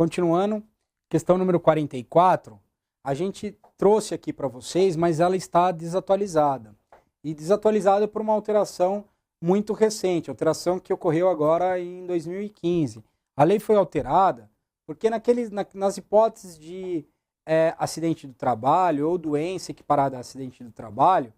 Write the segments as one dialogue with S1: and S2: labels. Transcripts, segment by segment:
S1: continuando, questão número 44, a gente trouxe aqui para vocês, mas ela está desatualizada. E desatualizada por uma alteração muito recente, alteração que ocorreu agora em 2015. A lei foi alterada porque nas hipóteses de acidente do trabalho ou doença equiparada a acidente do trabalho,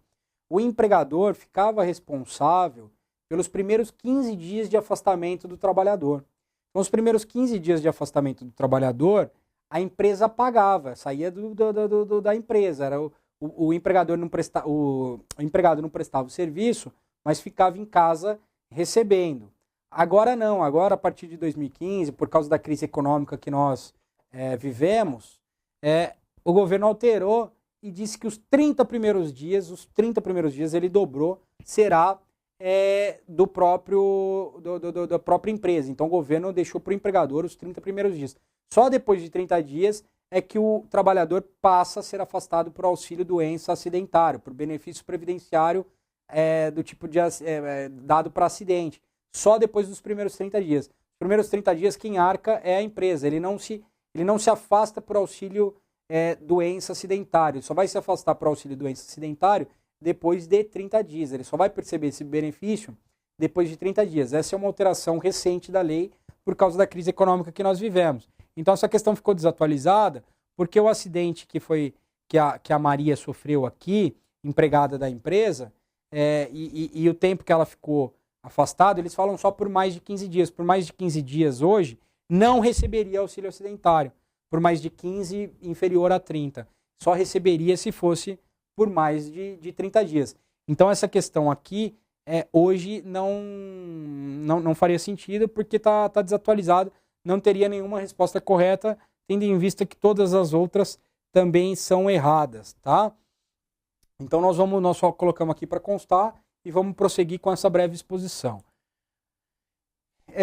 S1: o empregador ficava responsável pelos primeiros 15 dias de afastamento do trabalhador. Então, os primeiros 15 dias de afastamento do trabalhador, a empresa pagava, saía da empresa. Era o empregador o empregado não prestava o serviço, mas ficava em casa recebendo. Agora não, agora a partir de 2015, por causa da crise econômica que nós vivemos, o governo alterou e disse que os 30 primeiros dias ele dobrou, será da própria empresa. Então o governo deixou para o empregador os 30 primeiros dias. Só depois de 30 dias é que o trabalhador passa a ser afastado por auxílio doença acidentário, por benefício previdenciário do tipo dado para acidente. Só depois dos primeiros 30 dias. Os primeiros 30 dias quem arca é a empresa. Ele não se afasta por auxílio doença acidentário. Ele só vai se afastar por auxílio doença acidentário depois de 30 dias. Ele só vai perceber esse benefício depois de 30 dias. Essa é uma alteração recente da lei por causa da crise econômica que nós vivemos. Então essa questão ficou desatualizada porque o acidente que a Maria sofreu aqui, empregada da empresa, e o tempo que ela ficou afastada, eles falam só por mais de 15 dias. Por mais de 15 dias hoje, não receberia auxílio acidentário. Por mais de 15, inferior a 30. Só receberia se fosse por mais de 30 dias. Então essa questão aqui, hoje não faria sentido porque está desatualizado, não teria nenhuma resposta correta, tendo em vista que todas as outras também são erradas, tá? Então nós só colocamos aqui para constar e vamos prosseguir com essa breve exposição.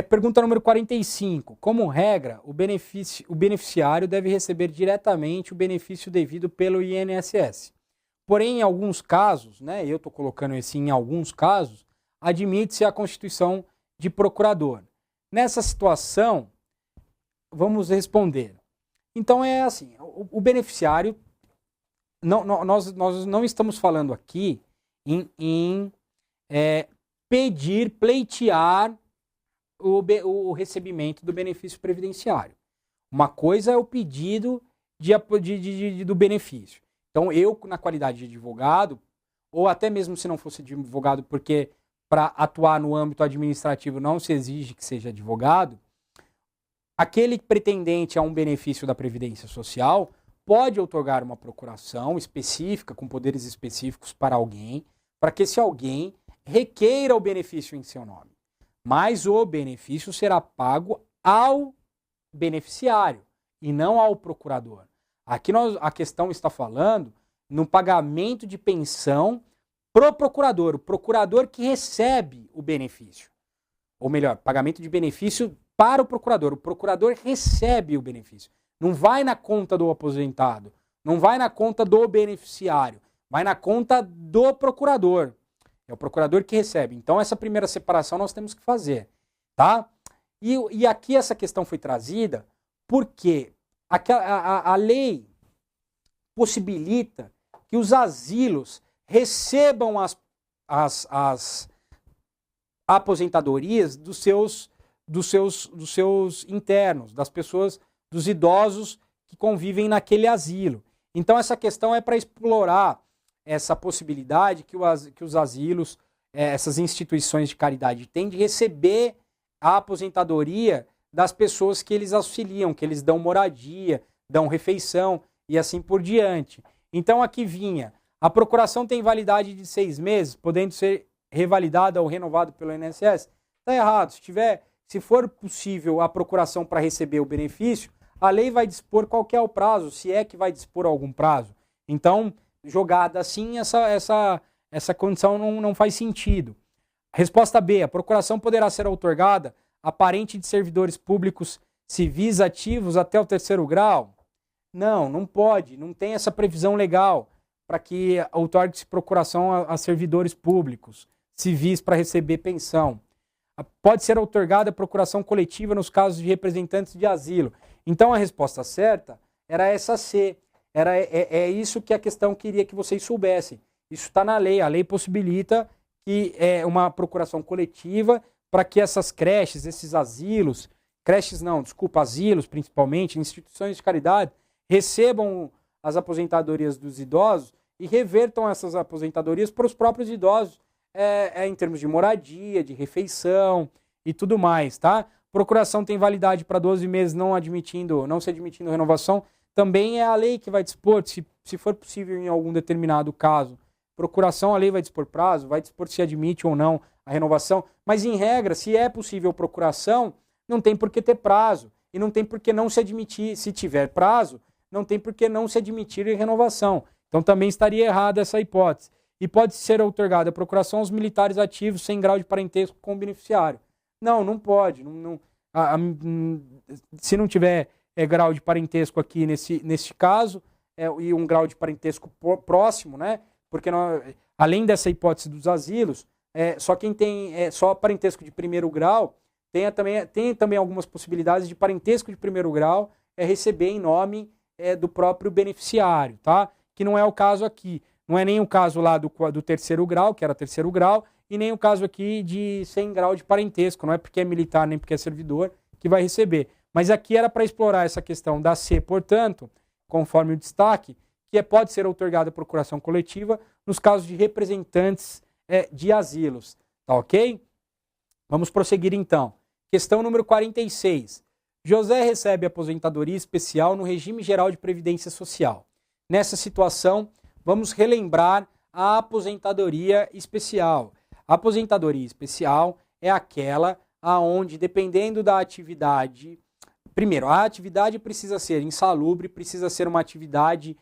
S1: Pergunta número 45. Como regra, o beneficiário deve receber diretamente o benefício devido pelo INSS. Porém, em alguns casos, eu estou colocando esse em alguns casos, admite-se a constituição de procurador. Nessa situação, vamos responder. Então é assim, o beneficiário, nós não estamos falando aqui em pleitear o recebimento do benefício previdenciário. Uma coisa é o pedido do benefício. Então eu, na qualidade de advogado, ou até mesmo se não fosse advogado, porque para atuar no âmbito administrativo não se exige que seja advogado, aquele pretendente a um benefício da Previdência Social pode outorgar uma procuração específica, com poderes específicos para alguém, para que esse alguém requeira o benefício em seu nome. Mas o benefício será pago ao beneficiário e não ao procurador. Aqui a questão está falando no pagamento de pensão pro procurador, o procurador que recebe o benefício. Ou melhor, pagamento de benefício para o procurador recebe o benefício. Não vai na conta do aposentado, não vai na conta do beneficiário, vai na conta do procurador. É o procurador que recebe. Então essa primeira separação nós temos que fazer, tá? E aqui essa questão foi trazida porque a lei possibilita que os asilos recebam as aposentadorias dos seus internos, das pessoas, dos idosos que convivem naquele asilo. Então essa questão é para explorar essa possibilidade que os asilos, essas instituições de caridade têm de receber a aposentadoria das pessoas que eles auxiliam, que eles dão moradia, dão refeição e assim por diante. Então aqui vinha, a procuração tem validade de 6 meses, podendo ser revalidada ou renovada pelo INSS? Está errado. Se for possível a procuração para receber o benefício, a lei vai dispor qual que é o prazo, se é que vai dispor algum prazo. Então, jogada assim, essa condição não faz sentido. Resposta B. A procuração poderá ser outorgada a parente de servidores públicos civis ativos até o 3º grau? Não pode. Não tem essa previsão legal para que outorgue-se procuração a servidores públicos civis para receber pensão. Pode ser outorgada a procuração coletiva nos casos de representantes de asilo. Então a resposta certa era essa C. É isso que a questão queria que vocês soubessem. Isso está na lei. A lei possibilita que uma procuração coletiva para que essas creches, esses asilos, creches não, desculpa, asilos principalmente, instituições de caridade, recebam as aposentadorias dos idosos e revertam essas aposentadorias para os próprios idosos, em termos de moradia, de refeição e tudo mais, tá? Procuração tem validade para 12 meses, não se admitindo renovação. Também é a lei que vai dispor, se for possível em algum determinado caso. Procuração, a lei vai dispor prazo, vai dispor se admite ou não a renovação. Mas, em regra, se é possível procuração, não tem por que ter prazo. E não tem por que não se admitir. Se tiver prazo, não tem por que não se admitir renovação. Então, também estaria errada essa hipótese. E pode ser outorgada a procuração aos militares ativos sem grau de parentesco com o beneficiário. Não pode. Se não tiver grau de parentesco aqui neste caso, e um grau de parentesco próximo, né? Porque além dessa hipótese dos asilos, só quem tem só parentesco de primeiro grau, tem também algumas possibilidades de parentesco de primeiro grau receber em nome do próprio beneficiário, tá? Que não é o caso aqui. Não é nem o caso lá do terceiro grau, que era terceiro grau, e nem o caso aqui de 100 grau de parentesco. Não é porque é militar nem porque é servidor que vai receber. Mas aqui era para explorar essa questão da C, portanto, conforme o destaque, que pode ser outorgada procuração coletiva nos casos de representantes de asilos. Tá ok? Vamos prosseguir então. Questão número 46. José recebe aposentadoria especial no regime geral de previdência social. Nessa situação, vamos relembrar a aposentadoria especial. A aposentadoria especial é aquela aonde, dependendo da atividade... Primeiro, a atividade precisa ser insalubre, precisa ser uma atividade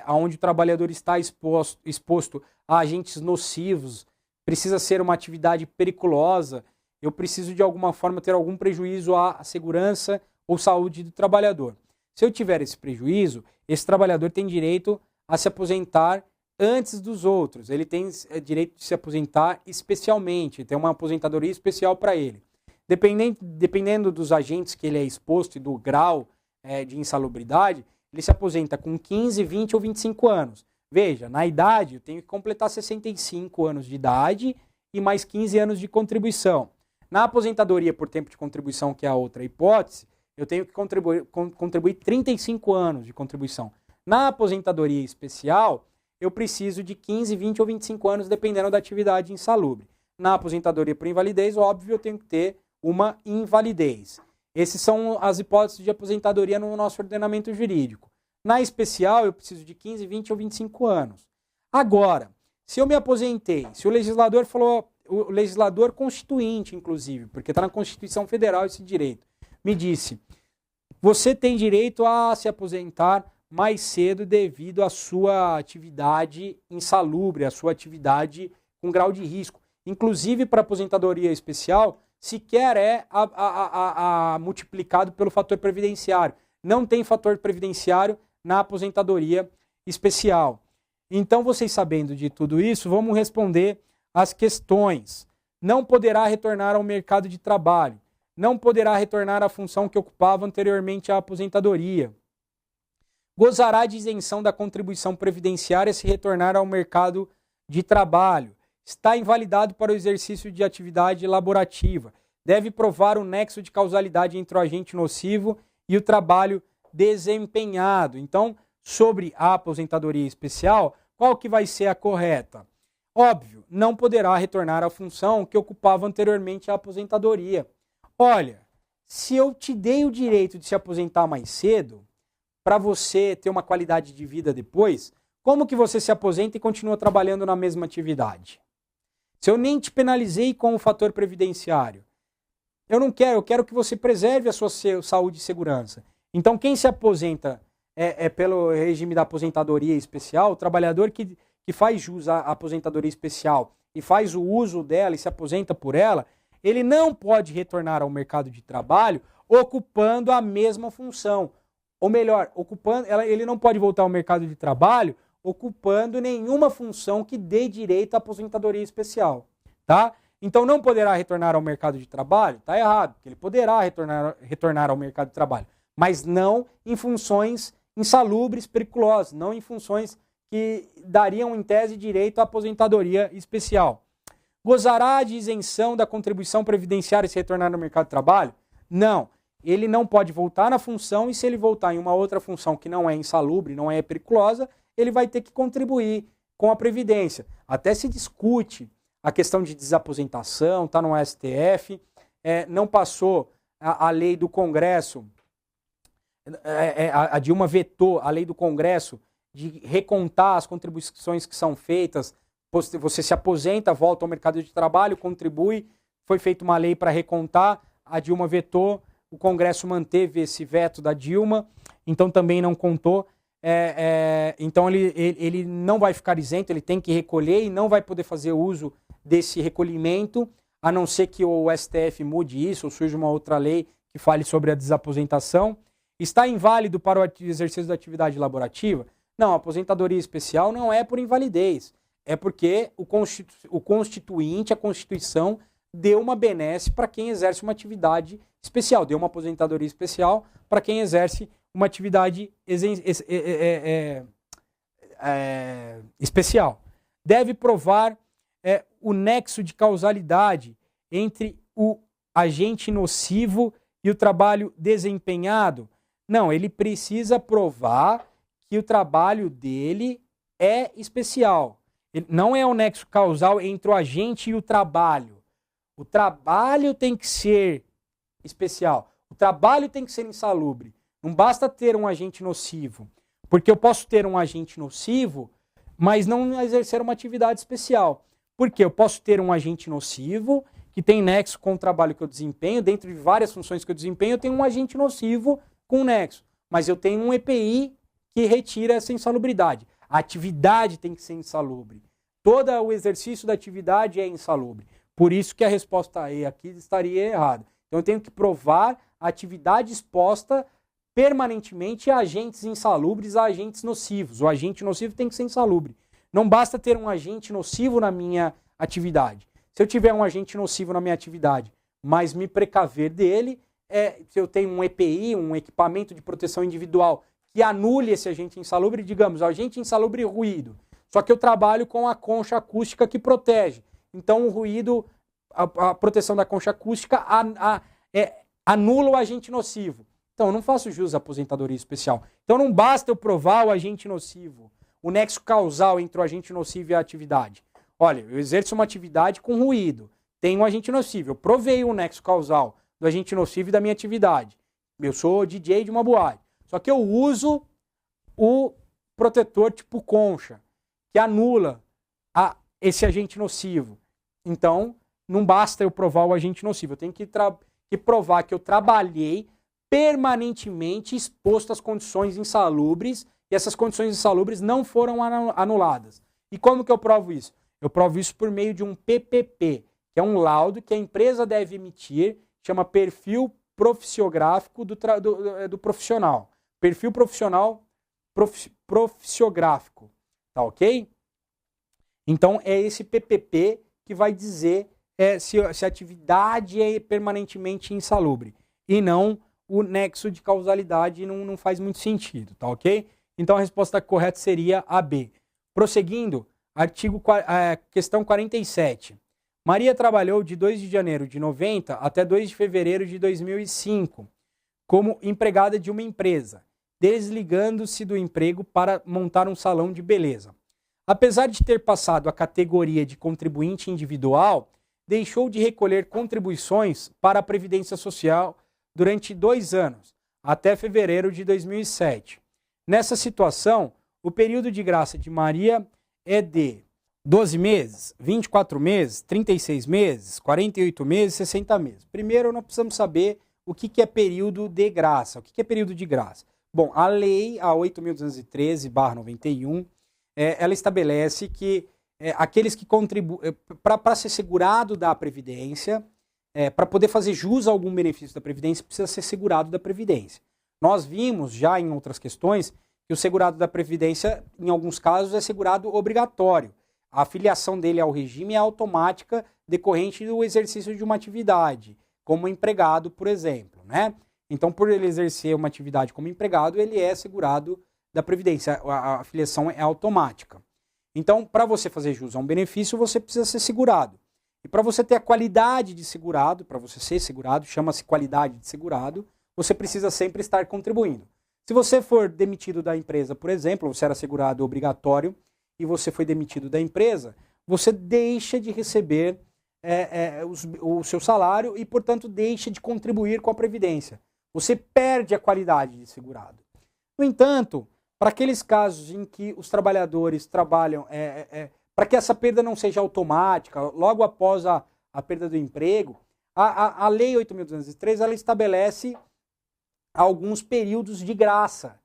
S1: onde o trabalhador está exposto a agentes nocivos, precisa ser uma atividade periculosa, eu preciso de alguma forma ter algum prejuízo à segurança ou saúde do trabalhador. Se eu tiver esse prejuízo, esse trabalhador tem direito a se aposentar antes dos outros, ele tem direito de se aposentar especialmente, tem uma aposentadoria especial para ele. Dependendo dos agentes que ele é exposto e do grau de insalubridade, ele se aposenta com 15, 20 ou 25 anos. Veja, na idade eu tenho que completar 65 anos de idade e mais 15 anos de contribuição. Na aposentadoria por tempo de contribuição, que é a outra hipótese, eu tenho que contribuir 35 anos de contribuição. Na aposentadoria especial, eu preciso de 15, 20 ou 25 anos, dependendo da atividade insalubre. Na aposentadoria por invalidez, óbvio, eu tenho que ter uma invalidez. Essas são as hipóteses de aposentadoria no nosso ordenamento jurídico. Na especial, eu preciso de 15, 20 ou 25 anos. Agora, se eu me aposentei, se o legislador falou, o legislador constituinte, inclusive, porque está na Constituição Federal esse direito, me disse, você tem direito a se aposentar mais cedo devido à sua atividade insalubre, à sua atividade com grau de risco. Inclusive, para aposentadoria especial, sequer é multiplicado pelo fator previdenciário. Não tem fator previdenciário na aposentadoria especial. Então, vocês sabendo de tudo isso, vamos responder as questões. Não poderá retornar ao mercado de trabalho. Não poderá retornar à função que ocupava anteriormente à aposentadoria. Gozará de isenção da contribuição previdenciária se retornar ao mercado de trabalho. Está invalidado para o exercício de atividade laborativa. Deve provar o nexo de causalidade entre o agente nocivo e o trabalho desempenhado. Então, sobre a aposentadoria especial, qual que vai ser a correta? Óbvio, não poderá retornar à função que ocupava anteriormente à aposentadoria. Olha, se eu te dei o direito de se aposentar mais cedo, para você ter uma qualidade de vida depois, como que você se aposenta e continua trabalhando na mesma atividade? Se eu nem te penalizei com o fator previdenciário, eu quero que você preserve a sua saúde e segurança. Então, quem se aposenta pelo regime da aposentadoria especial, o trabalhador que faz jus à aposentadoria especial e faz o uso dela e se aposenta por ela, ele não pode retornar ao mercado de trabalho ocupando a mesma função. Ou melhor, ele não pode voltar ao mercado de trabalho ocupando nenhuma função que dê direito à aposentadoria especial, tá? Então não poderá retornar ao mercado de trabalho? Tá errado, porque ele poderá retornar ao mercado de trabalho, mas não em funções insalubres, periculosas, não em funções que dariam, em tese, direito à aposentadoria especial. Gozará de isenção da contribuição previdenciária se retornar no mercado de trabalho? Não. Ele não pode voltar na função, e se ele voltar em uma outra função que não é insalubre, não é periculosa, ele vai ter que contribuir com a Previdência. Até se discute a questão de desaposentação, está no STF, não passou a lei do Congresso, a Dilma vetou a lei do Congresso de recontar as contribuições que são feitas, você se aposenta, volta ao mercado de trabalho, contribui, foi feita uma lei para recontar, a Dilma vetou, o Congresso manteve esse veto da Dilma, então também não contou, então ele não vai ficar isento, ele tem que recolher e não vai poder fazer uso desse recolhimento, a não ser que o STF mude isso ou surja uma outra lei que fale sobre a desaposentação. Está inválido para o exercício da atividade laborativa? Não, a aposentadoria especial não é por invalidez, é porque o Constituinte, a Constituição, deu uma benesse para quem exerce uma atividade especial, deu uma aposentadoria especial para quem exerce uma atividade especial. Deve provar o nexo de causalidade entre o agente nocivo e o trabalho desempenhado? Não, ele precisa provar que o trabalho dele é especial. Não é o nexo causal entre o agente e o trabalho. O trabalho tem que ser especial. O trabalho tem que ser insalubre. Não basta ter um agente nocivo. Porque eu posso ter um agente nocivo, mas não exercer uma atividade especial. Porque eu posso ter um agente nocivo que tem nexo com o trabalho que eu desempenho. Dentro de várias funções que eu desempenho, eu tenho um agente nocivo com nexo. Mas eu tenho um EPI que retira essa insalubridade. A atividade tem que ser insalubre. Todo o exercício da atividade é insalubre. Por isso que a resposta E aqui estaria errada. Então eu tenho que provar a atividade exposta permanentemente a agentes insalubres, a agentes nocivos. O agente nocivo tem que ser insalubre. Não basta ter um agente nocivo na minha atividade. Se eu tiver um agente nocivo na minha atividade, mas me precaver dele, se eu tenho um EPI, um equipamento de proteção individual, que anule esse agente insalubre, digamos, o agente insalubre ruído. Só que eu trabalho com a concha acústica que protege. Então o ruído, a proteção da concha acústica anula o agente nocivo. Então eu não faço jus à aposentadoria especial. Então não basta eu provar o agente nocivo, o nexo causal entre o agente nocivo e a atividade. Olha, eu exerço uma atividade com ruído, tenho um agente nocivo, eu provei o nexo causal do agente nocivo e da minha atividade. Eu sou DJ de uma boate. Só que eu uso o protetor tipo concha, que anula esse agente nocivo. Então, não basta eu provar o agente nocivo. Eu tenho que provar que eu trabalhei permanentemente exposto às condições insalubres e essas condições insalubres não foram anuladas. E como que eu provo isso? Eu provo isso por meio de um PPP, que é um laudo que a empresa deve emitir, chama perfil profissiográfico do profissional. Perfil profissional profissiográfico. Tá ok? Então é esse PPP que vai dizer se a atividade é permanentemente insalubre. E não o nexo de causalidade, não faz muito sentido. Tá ok? Então a resposta correta seria a B. Prosseguindo, questão 47. Maria trabalhou de 2 de janeiro de 90 até 2 de fevereiro de 2005 como empregada de uma empresa, desligando-se do emprego para montar um salão de beleza. Apesar de ter passado a categoria de contribuinte individual, deixou de recolher contribuições para a Previdência Social durante 2 anos, até fevereiro de 2007. Nessa situação, o período de graça de Maria é de 12 meses, 24 meses, 36 meses, 48 meses, 60 meses. Primeiro, nós precisamos saber o que é período de graça. O que é período de graça? Bom, a lei, a 8.213/91, ela estabelece que aqueles que contribuem, para ser segurado da Previdência, para poder fazer jus a algum benefício da Previdência, precisa ser segurado da Previdência. Nós vimos já em outras questões que o segurado da Previdência, em alguns casos, é segurado obrigatório. A afiliação dele ao regime é automática decorrente do exercício de uma atividade, como empregado, por exemplo, né? Então, por ele exercer uma atividade como empregado, ele é segurado da Previdência. A filiação é automática. Então, para você fazer jus a um benefício, você precisa ser segurado. E para você ter a qualidade de segurado, para você ser segurado, chama-se qualidade de segurado, você precisa sempre estar contribuindo. Se você for demitido da empresa, por exemplo, você era segurado obrigatório e você foi demitido da empresa, você deixa de receber o seu salário e, portanto, deixa de contribuir com a Previdência. Você perde a qualidade de segurado. No entanto, para aqueles casos em que os trabalhadores trabalham, para que essa perda não seja automática, logo após a perda do emprego, a Lei 8.203 ela estabelece alguns períodos de graça,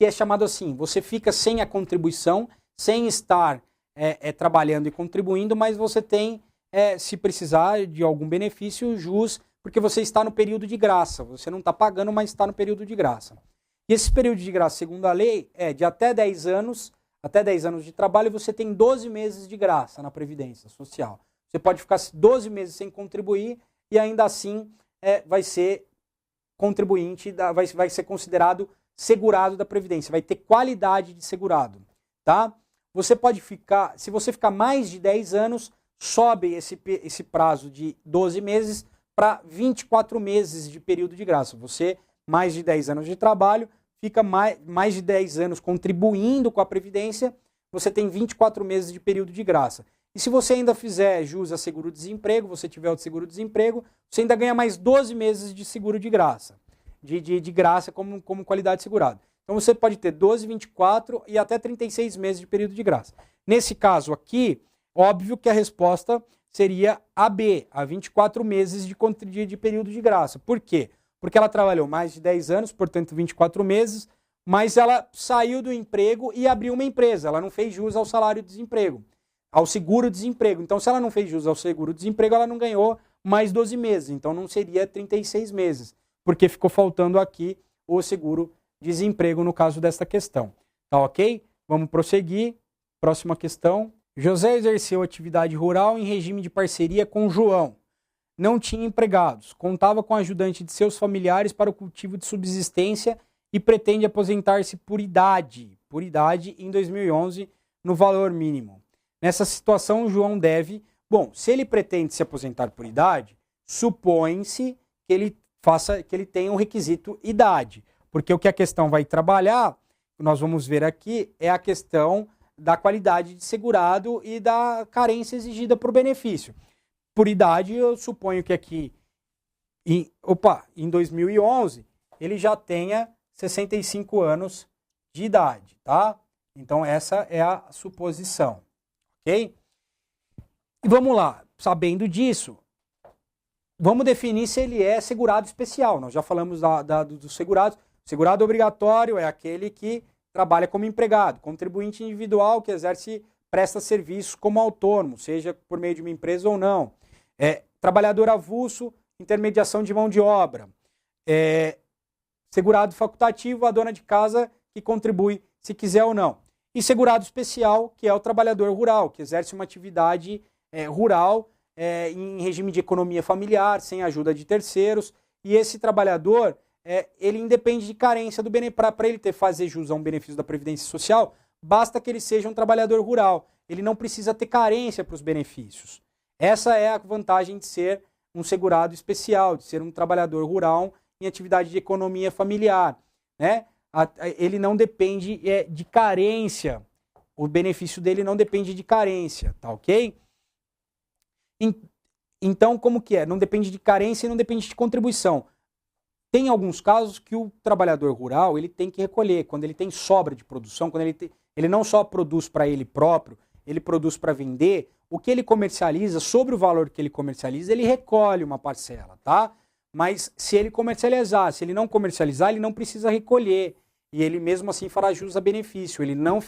S1: que é chamado assim, você fica sem a contribuição, sem estar trabalhando e contribuindo, mas você tem, se precisar de algum benefício, jus, porque você está no período de graça, você não está pagando, mas está no período de graça. E esse período de graça, segundo a lei, é de até 10 anos de trabalho, você tem 12 meses de graça na Previdência Social. Você pode ficar 12 meses sem contribuir e ainda assim vai ser contribuinte, vai ser considerado segurado da Previdência, vai ter qualidade de segurado, tá? Você pode ficar, se você ficar mais de 10 anos, sobe esse prazo de 12 meses para 24 meses de período de graça. Você, mais de 10 anos de trabalho, fica mais de 10 anos contribuindo com a Previdência, você tem 24 meses de período de graça. E se você ainda fizer jus a seguro-desemprego, você tiver o seguro-desemprego, você ainda ganha mais 12 meses de seguro de graça, de graça como qualidade de segurado. Então você pode ter 12, 24 e até 36 meses de período de graça. Nesse caso aqui, óbvio que a resposta seria a B, a 24 meses de período de graça. Por quê? Porque ela trabalhou mais de 10 anos, portanto 24 meses, mas ela saiu do emprego e abriu uma empresa. Ela não fez jus ao salário-desemprego, ao seguro-desemprego. Então, se ela não fez jus ao seguro-desemprego, ela não ganhou mais 12 meses. Então, não seria 36 meses, porque ficou faltando aqui o seguro-desemprego no caso desta questão. Tá ok? Vamos prosseguir. Próxima questão. José exerceu atividade rural em regime de parceria com João. Não tinha empregados, contava com ajudante de seus familiares para o cultivo de subsistência e pretende aposentar-se por idade em 2011, no valor mínimo. Nessa situação, João deve... Bom, se ele pretende se aposentar por idade, supõe-se que ele tenha um requisito idade, porque o que a questão vai trabalhar, nós vamos ver aqui, é a questão da qualidade de segurado e da carência exigida por benefício. Por idade, eu suponho que aqui, em 2011, ele já tenha 65 anos de idade, tá? Então, essa é a suposição, ok? E vamos lá, sabendo disso, vamos definir se ele é segurado especial. Nós já falamos dos segurados. Segurado obrigatório é aquele que trabalha como empregado, contribuinte individual que presta serviços como autônomo, seja por meio de uma empresa ou não. Trabalhador avulso, intermediação de mão de obra. Segurado facultativo, a dona de casa que contribui se quiser ou não. E segurado especial, que é o trabalhador rural, que exerce uma atividade rural em regime de economia familiar, sem ajuda de terceiros. E esse trabalhador, ele independe de carência do benefício. Para ele fazer jus a um benefício da Previdência Social, basta que ele seja um trabalhador rural. Ele não precisa ter carência para os benefícios. Essa é a vantagem de ser um segurado especial, de ser um trabalhador rural em atividade de economia familiar, né? Ele não depende de carência, o benefício dele não depende de carência, tá ok? Então, como que é? Não depende de carência e não depende de contribuição. Tem alguns casos que o trabalhador rural ele tem que recolher, quando ele tem sobra de produção, quando ele não só produz para ele próprio, ele produz para vender, o que ele comercializa, sobre o valor que ele comercializa, ele recolhe uma parcela, tá? Mas se ele comercializar, se ele não comercializar, ele não precisa recolher. E ele mesmo assim fará jus a benefício, ele não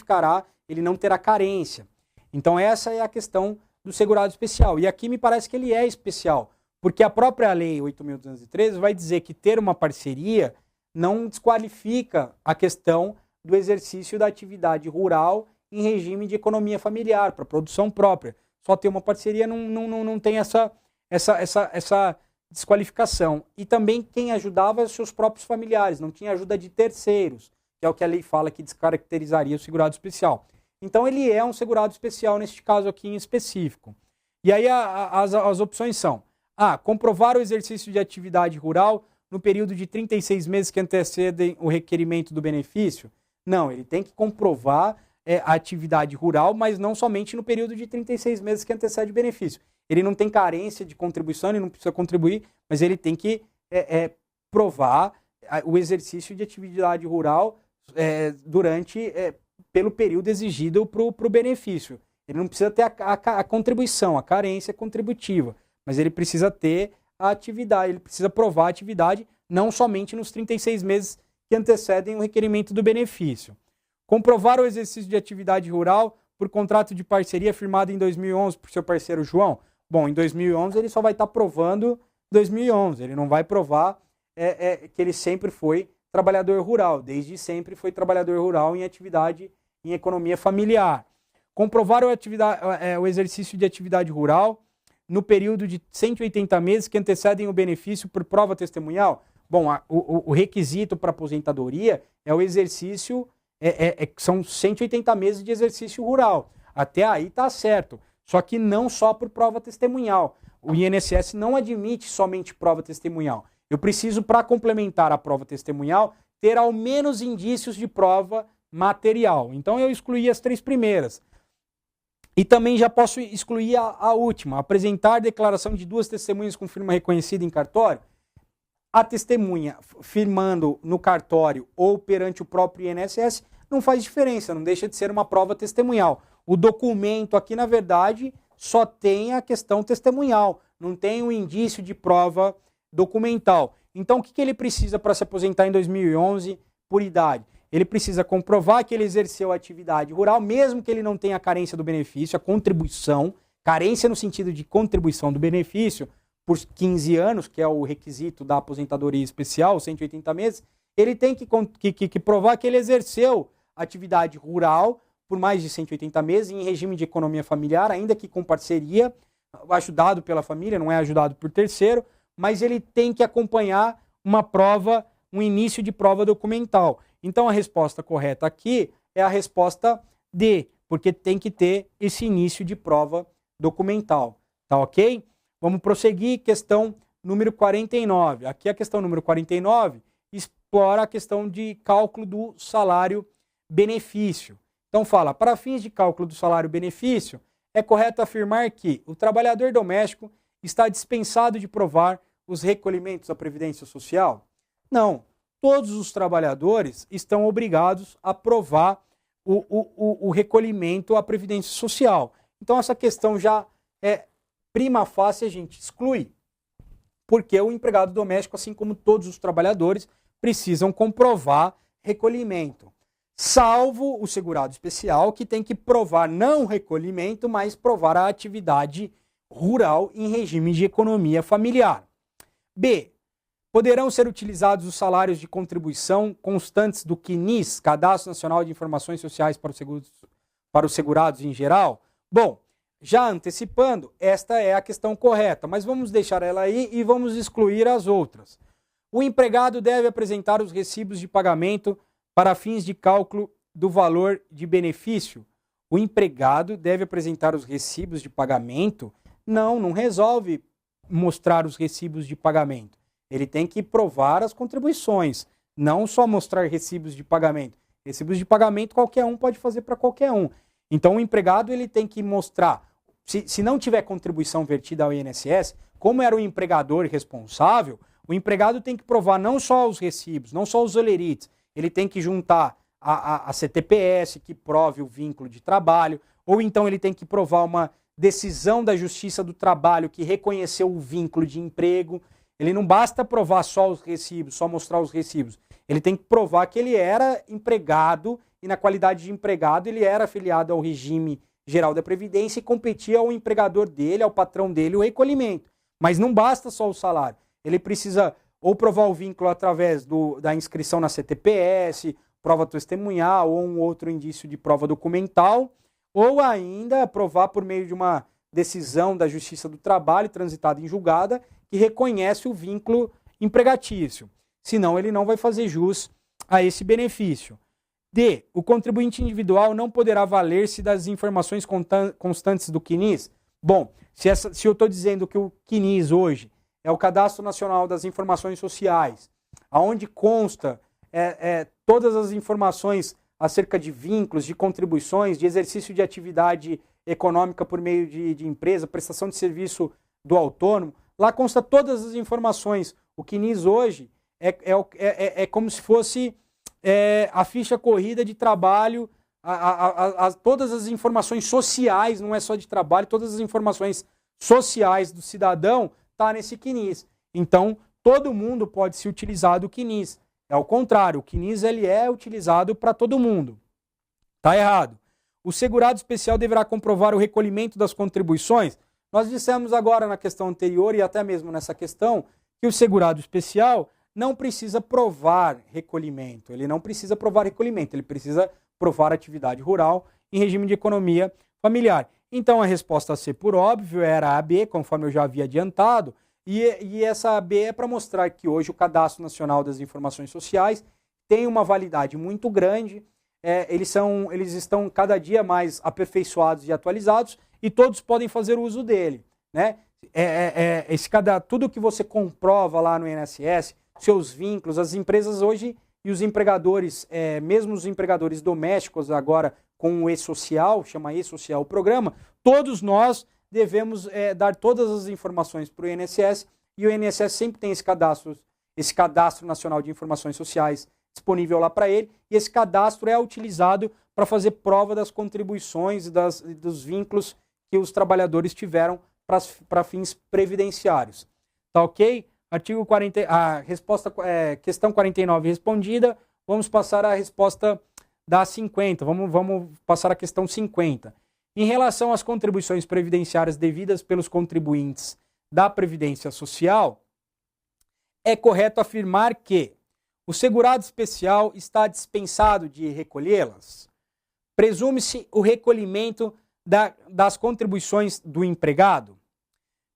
S1: terá carência. Então essa é a questão do segurado especial. E aqui me parece que ele é especial, porque a própria Lei 8.213 vai dizer que ter uma parceria não desqualifica a questão do exercício da atividade rural em regime de economia familiar, para produção própria. Só ter uma parceria não tem essa desqualificação. E também quem ajudava os seus próprios familiares, não tinha ajuda de terceiros, que é o que a lei fala que descaracterizaria o segurado especial. Então ele é um segurado especial neste caso aqui em específico. E aí as opções são: A, comprovar o exercício de atividade rural no período de 36 meses que antecedem o requerimento do benefício. Não, ele tem que comprovar a atividade rural, mas não somente no período de 36 meses que antecede o benefício. Ele não tem carência de contribuição, ele não precisa contribuir, mas ele tem que provar o exercício de atividade rural pelo período exigido para o benefício. Ele não precisa ter a contribuição, a carência contributiva, mas ele precisa ter a atividade, ele precisa provar a atividade não somente nos 36 meses que antecedem o requerimento do benefício. Comprovar o exercício de atividade rural por contrato de parceria firmado em 2011 por seu parceiro João. Bom, em 2011 ele só vai estar provando 2011, ele não vai provar que ele sempre foi trabalhador rural, desde sempre foi trabalhador rural em atividade, em economia familiar. Comprovar o exercício de atividade rural no período de 180 meses que antecedem o benefício por prova testemunhal. Bom, o requisito para aposentadoria é o exercício, são 180 meses de exercício rural. Até aí está certo, só que não só por prova testemunhal. O INSS não admite somente prova testemunhal. Eu preciso, para complementar a prova testemunhal, ter ao menos indícios de prova material. Então eu excluí as 3 primeiras. E também já posso excluir a última, apresentar declaração de 2 testemunhas com firma reconhecida em cartório. A testemunha firmando no cartório ou perante o próprio INSS não faz diferença, não deixa de ser uma prova testemunhal. O documento aqui, na verdade, só tem a questão testemunhal, não tem o indício de prova documental. Então, o que ele precisa para se aposentar em 2011 por idade? Ele precisa comprovar que ele exerceu a atividade rural, mesmo que ele não tenha carência do benefício, a contribuição, carência no sentido de contribuição do benefício, por 15 anos, que é o requisito da aposentadoria especial, 180 meses, ele tem que provar que ele exerceu atividade rural por mais de 180 meses, em regime de economia familiar, ainda que com parceria, ajudado pela família, não é ajudado por terceiro, mas ele tem que acompanhar uma prova, um início de prova documental. Então a resposta correta aqui é a resposta D, porque tem que ter esse início de prova documental. Tá ok? Vamos prosseguir, questão número 49. Aqui a questão número 49 explora a questão de cálculo do salário-benefício. Então fala, para fins de cálculo do salário-benefício, é correto afirmar que o trabalhador doméstico está dispensado de provar os recolhimentos à Previdência Social? Não. Todos os trabalhadores estão obrigados a provar o recolhimento à Previdência Social. Então essa questão já é prima facie, a gente exclui, porque o empregado doméstico, assim como todos os trabalhadores, precisam comprovar recolhimento. Salvo o segurado especial, que tem que provar não o recolhimento, mas provar a atividade rural em regime de economia familiar. B. Poderão ser utilizados os salários de contribuição constantes do CNIS, Cadastro Nacional de Informações Sociais para os segurados em geral? Bom, já antecipando, esta é a questão correta, mas vamos deixar ela aí e vamos excluir as outras. O empregado deve apresentar os recibos de pagamento para fins de cálculo do valor de benefício. O empregado deve apresentar os recibos de pagamento? Não resolve mostrar os recibos de pagamento. Ele tem que provar as contribuições, não só mostrar recibos de pagamento. Recibos de pagamento qualquer um pode fazer para qualquer um. Então o empregado ele tem que mostrar, se não tiver contribuição vertida ao INSS, como era o empregador responsável, o empregado tem que provar não só os recibos, não só os olerites, ele tem que juntar a CTPS, que prove o vínculo de trabalho, ou então ele tem que provar uma decisão da Justiça do Trabalho que reconheceu o vínculo de emprego. Ele não basta provar só os recibos, só mostrar os recibos. Ele tem que provar que ele era empregado e na qualidade de empregado ele era afiliado ao regime geral da Previdência e competia ao empregador dele, ao patrão dele, o recolhimento. Mas não basta só o salário. Ele precisa ou provar o vínculo através da inscrição na CTPS, prova testemunhal ou um outro indício de prova documental, ou ainda provar por meio de uma decisão da Justiça do Trabalho, transitada em julgada, que reconhece o vínculo empregatício. Senão, ele não vai fazer jus a esse benefício. D. O contribuinte individual não poderá valer-se das informações constantes do CNIS. Bom, se eu estou dizendo que o CNIS hoje é o Cadastro Nacional das Informações Sociais, aonde consta todas as informações acerca de vínculos, de contribuições, de exercício de atividade econômica por meio de empresa, prestação de serviço do autônomo, lá consta todas as informações. O CNIS hoje é como se fosse a ficha corrida de trabalho, todas as informações sociais, não é só de trabalho, todas as informações sociais do cidadão está nesse CNIS. Então, todo mundo pode se utilizar do CNIS. É o contrário, o CNIS ele é utilizado para todo mundo. Está errado. O segurado especial deverá comprovar o recolhimento das contribuições. Nós dissemos agora na questão anterior e até mesmo nessa questão que o segurado especial não precisa provar recolhimento. Ele não precisa provar recolhimento, ele precisa provar atividade rural em regime de economia familiar. Então a resposta C, por óbvio, era a B, conforme eu já havia adiantado, e essa B é para mostrar que hoje o Cadastro Nacional das Informações Sociais tem uma validade muito grande, eles estão cada dia mais aperfeiçoados e atualizados e todos podem fazer uso dele, né? Tudo que você comprova lá no INSS, seus vínculos, as empresas hoje e os empregadores, mesmo os empregadores domésticos agora com o E-Social, chama E-Social o programa, todos nós devemos dar todas as informações para o INSS e o INSS sempre tem esse cadastro nacional de informações sociais disponível lá para ele, e esse cadastro é utilizado para fazer prova das contribuições e dos vínculos que os trabalhadores tiveram para fins previdenciários. Tá ok? Artigo 40, questão 49 respondida. Vamos passar à resposta da 50. Vamos passar à questão 50. Em relação às contribuições previdenciárias devidas pelos contribuintes da Previdência Social, é correto afirmar que o segurado especial está dispensado de recolhê-las? Presume-se o recolhimento das contribuições do empregado?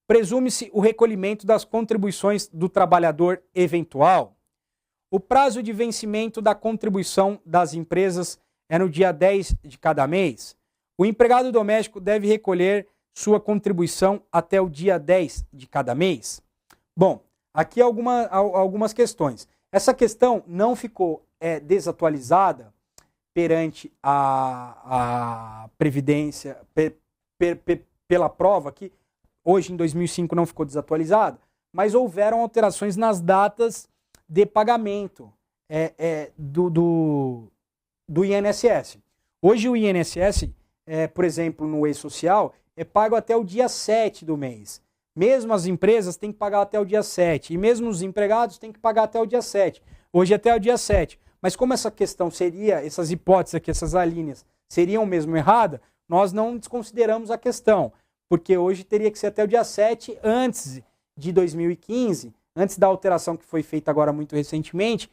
S1: Presume-se o recolhimento das contribuições do trabalhador eventual? O prazo de vencimento da contribuição das empresas é no dia 10 de cada mês? O empregado doméstico deve recolher sua contribuição até o dia 10 de cada mês? Bom, aqui algumas questões. Essa questão não ficou desatualizada perante a Previdência, pela prova que hoje em 2005 não ficou desatualizada, mas houveram alterações nas datas de pagamento do INSS. Hoje o INSS, por exemplo, no E-Social, é pago até o dia 7 do mês. Mesmo as empresas têm que pagar até o dia 7, e mesmo os empregados têm que pagar até o dia 7. Hoje até o dia 7. Mas como essa questão essas hipóteses aqui, essas alíneas, seriam mesmo erradas, nós não desconsideramos a questão, porque hoje teria que ser até o dia 7, antes de 2015, antes da alteração que foi feita agora muito recentemente,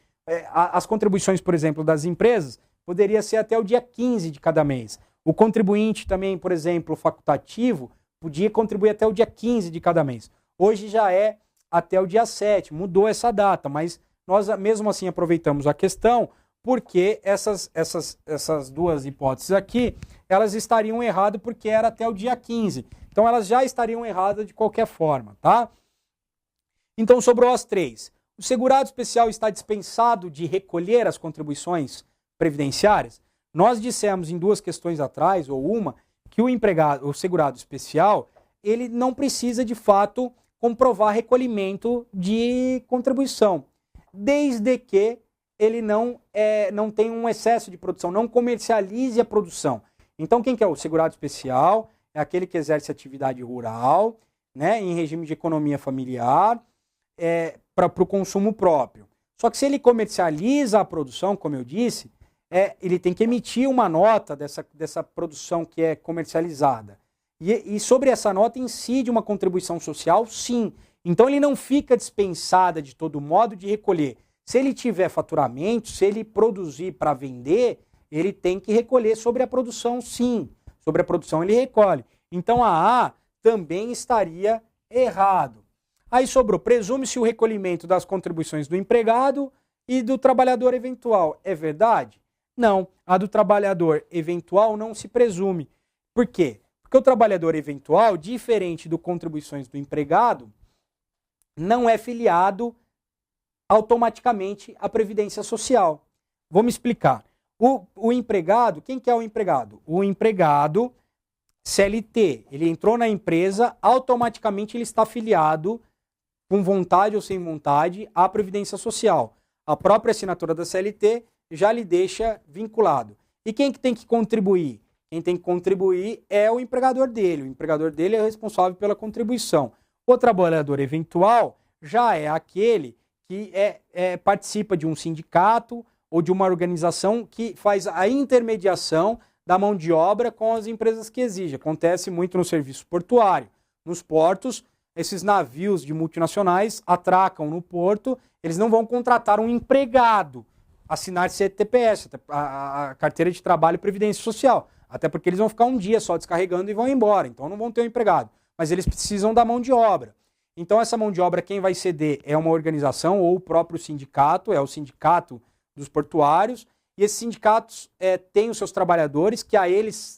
S1: as contribuições, por exemplo, das empresas, poderia ser até o dia 15 de cada mês. O contribuinte também, por exemplo, facultativo, podia contribuir até o dia 15 de cada mês. Hoje já é até o dia 7, mudou essa data, mas nós mesmo assim aproveitamos a questão porque essas duas hipóteses aqui, elas estariam erradas porque era até o dia 15. Então elas já estariam erradas de qualquer forma, tá? Então sobrou as três. O segurado especial está dispensado de recolher as contribuições previdenciárias? Nós dissemos em duas questões atrás, ou uma, que o segurado especial, ele não precisa de fato comprovar recolhimento de contribuição, desde que ele não tenha um excesso de produção, não comercialize a produção. Então quem que é o segurado especial? É aquele que exerce atividade rural, né, em regime de economia familiar, para o consumo próprio. Só que se ele comercializa a produção, como eu disse, ele tem que emitir uma nota dessa produção que é comercializada. E sobre essa nota incide uma contribuição social, sim. Então ele não fica dispensada de todo modo de recolher. Se ele tiver faturamento, se ele produzir para vender, ele tem que recolher sobre a produção, sim. Sobre a produção ele recolhe. Então a A também estaria errado. Aí sobrou, presume-se o recolhimento das contribuições do empregado e do trabalhador eventual. É verdade? Não, a do trabalhador eventual não se presume. Por quê? Porque o trabalhador eventual, diferente das contribuições do empregado, não é filiado automaticamente à Previdência Social. Vou me explicar. O empregado, quem que é o empregado? O empregado CLT, ele entrou na empresa, automaticamente ele está filiado, com vontade ou sem vontade, à Previdência Social. A própria assinatura da CLT já lhe deixa vinculado. E quem que tem que contribuir? Quem tem que contribuir é o empregador dele. O empregador dele é responsável pela contribuição. O trabalhador eventual já é aquele que participa de um sindicato ou de uma organização que faz a intermediação da mão de obra com as empresas que exigem. Acontece muito no serviço portuário. Nos portos, esses navios de multinacionais atracam no porto, eles não vão contratar um empregado, assinar CTPS, a Carteira de Trabalho e Previdência Social. Até porque eles vão ficar um dia só descarregando e vão embora, então não vão ter um empregado. Mas eles precisam da mão de obra. Então essa mão de obra quem vai ceder é uma organização ou o próprio sindicato, é o sindicato dos portuários, e esses sindicatos têm os seus trabalhadores, que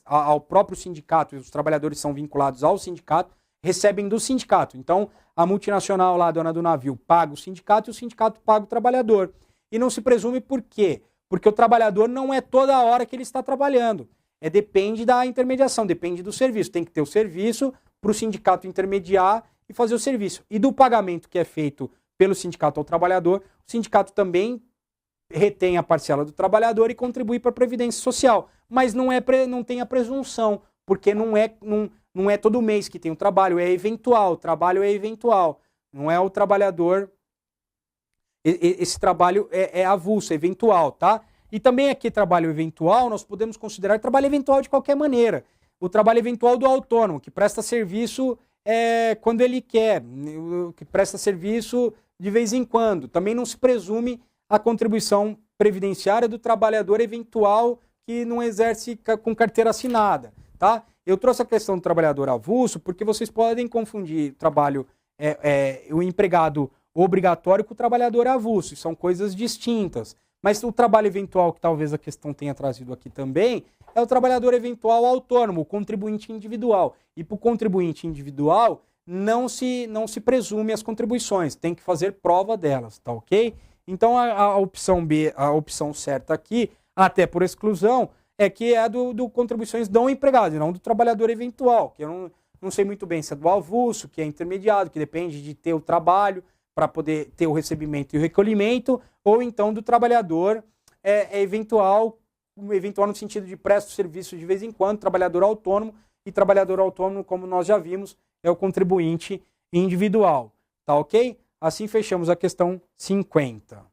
S1: ao próprio sindicato, e os trabalhadores são vinculados ao sindicato, recebem do sindicato. Então a multinacional lá, dona do navio, paga o sindicato e o sindicato paga o trabalhador. E não se presume por quê? Porque o trabalhador não é toda a hora que ele está trabalhando. Depende da intermediação, depende do serviço. Tem que ter o serviço para o sindicato intermediar e fazer o serviço. E do pagamento que é feito pelo sindicato ao trabalhador, o sindicato também retém a parcela do trabalhador e contribui para a Previdência Social. Mas não tem a presunção, porque não é todo mês que tem o trabalho, é eventual. O trabalho é eventual. Não é o trabalhador... Esse trabalho é avulso, é eventual, tá? E também aqui trabalho eventual, nós podemos considerar trabalho eventual de qualquer maneira. O trabalho eventual do autônomo, que presta serviço quando ele quer, que presta serviço de vez em quando. Também não se presume a contribuição previdenciária do trabalhador eventual que não exerce com carteira assinada, tá? Eu trouxe a questão do trabalhador avulso porque vocês podem confundir o empregado obrigatório com o trabalhador avulso, são coisas distintas. Mas o trabalho eventual, que talvez a questão tenha trazido aqui também, é o trabalhador eventual autônomo, o contribuinte individual. E para o contribuinte individual, não se presume as contribuições, tem que fazer prova delas, tá ok? Então a opção B, a opção certa aqui, até por exclusão, é que é a do contribuições do empregado, e não do trabalhador eventual, que eu não sei muito bem se é do avulso, que é intermediado, que depende de ter o trabalho para poder ter o recebimento e o recolhimento, ou então do trabalhador eventual no sentido de presta o serviço de vez em quando, trabalhador autônomo, e trabalhador autônomo, como nós já vimos, é o contribuinte individual, tá ok? Assim fechamos a questão 50.